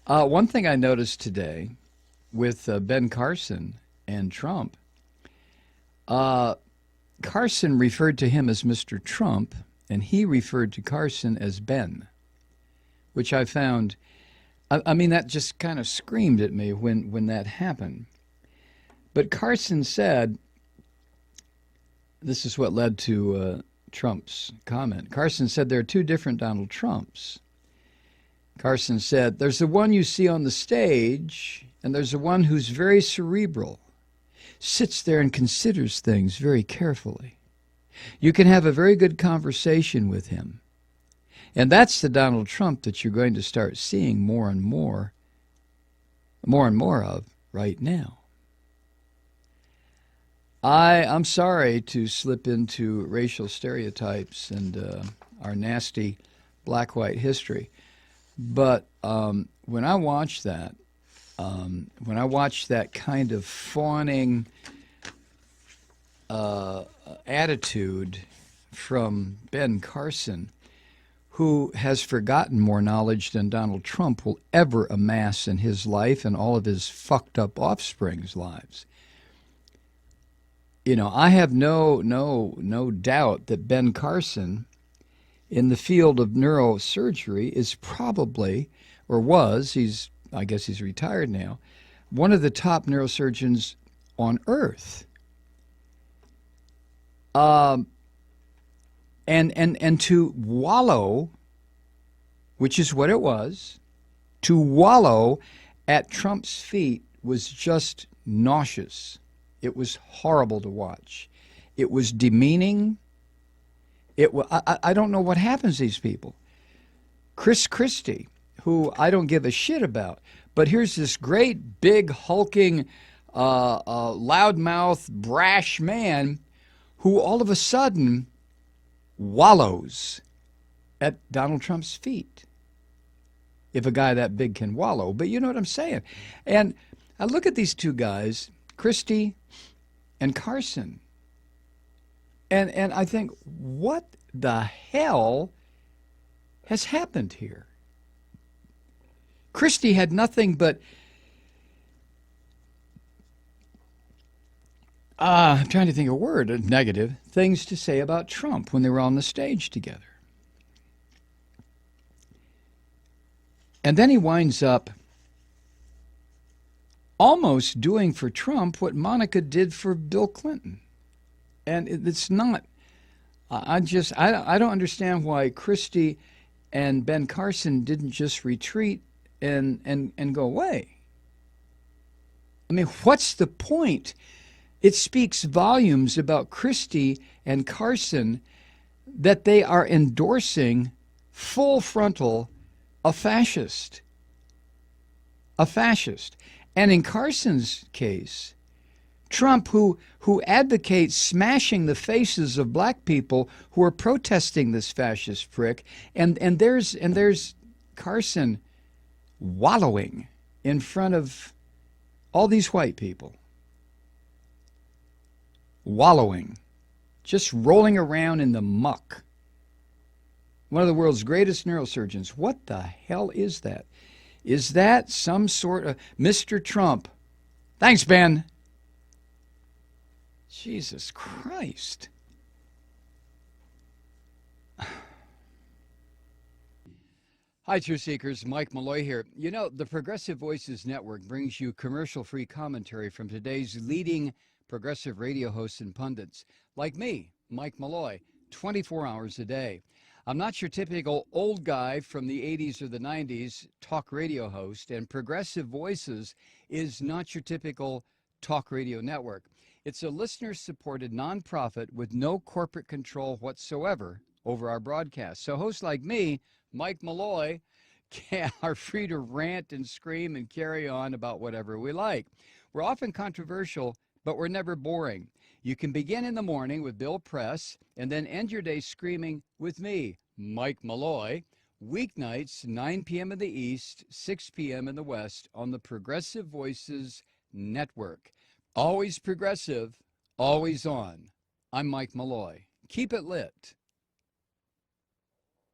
One thing I noticed today with Ben Carson and Trump, uh, Carson referred to him as Mr. Trump, and he referred to Carson as Ben, which I found, I mean, that just kind of screamed at me when that happened. But Carson said, this is what led to Trump's comment. Carson said there are two different Donald Trumps. Carson said, there's the one you see on the stage, and there's the one who's very cerebral, sits there and considers things very carefully. You can have a very good conversation with him. And that's the Donald Trump that you're going to start seeing more and more of right now. I'm sorry to slip into racial stereotypes and our nasty black-white history, but when I watch that kind of fawning attitude from Ben Carson, who has forgotten more knowledge than Donald Trump will ever amass in his life and all of his fucked up offspring's lives. You know, I have no doubt that Ben Carson, in the field of neurosurgery, is probably, or was, I guess he's retired now, one of the top neurosurgeons on earth. And to wallow, which is what it was, to wallow at Trump's feet was just nauseous. It was horrible to watch. It was demeaning. I don't know what happens to these people. Chris Christie, who I don't give a shit about, but here's this great, big, hulking, loudmouth, brash man who all of a sudden wallows at Donald Trump's feet. If a guy that big can wallow, but you know what I'm saying. And I look at these two guys, Christie and Carson, and I think, what the hell has happened here? Christie had nothing but, I'm trying to think of a word, negative things to say about Trump when they were on the stage together. And then he winds up almost doing for Trump what Monica did for Bill Clinton. And it's not, I don't understand why Christie and Ben Carson didn't just retreat and go away. I mean, what's the point? It speaks volumes about Christie and Carson that they are endorsing full frontal a fascist. And in Carson's case, Trump, who advocates smashing the faces of black people who are protesting this fascist prick, and there's Carson wallowing in front of all these white people. Wallowing, just rolling around in the muck. One of the world's greatest neurosurgeons. What the hell is that? Is that some sort of Mr. Trump? Thanks, Ben. Jesus Christ. Hi, Truth Seekers. Mike Malloy here. You know, the Progressive Voices Network brings you commercial-free commentary from today's leading progressive radio hosts and pundits, like me, Mike Malloy, 24 hours a day. I'm not your typical old guy from the 80s or the 90s talk radio host, and Progressive Voices is not your typical talk radio network. It's a listener-supported nonprofit with no corporate control whatsoever over our broadcast. So hosts like me, Mike Malloy, are free to rant and scream and carry on about whatever we like. We're often controversial, but we're never boring. You can begin in the morning with Bill Press and then end your day screaming with me, Mike Malloy, weeknights, 9 p.m. in the East, 6 p.m. in the West on the Progressive Voices Network. Always progressive, always on. I'm Mike Malloy. Keep it lit.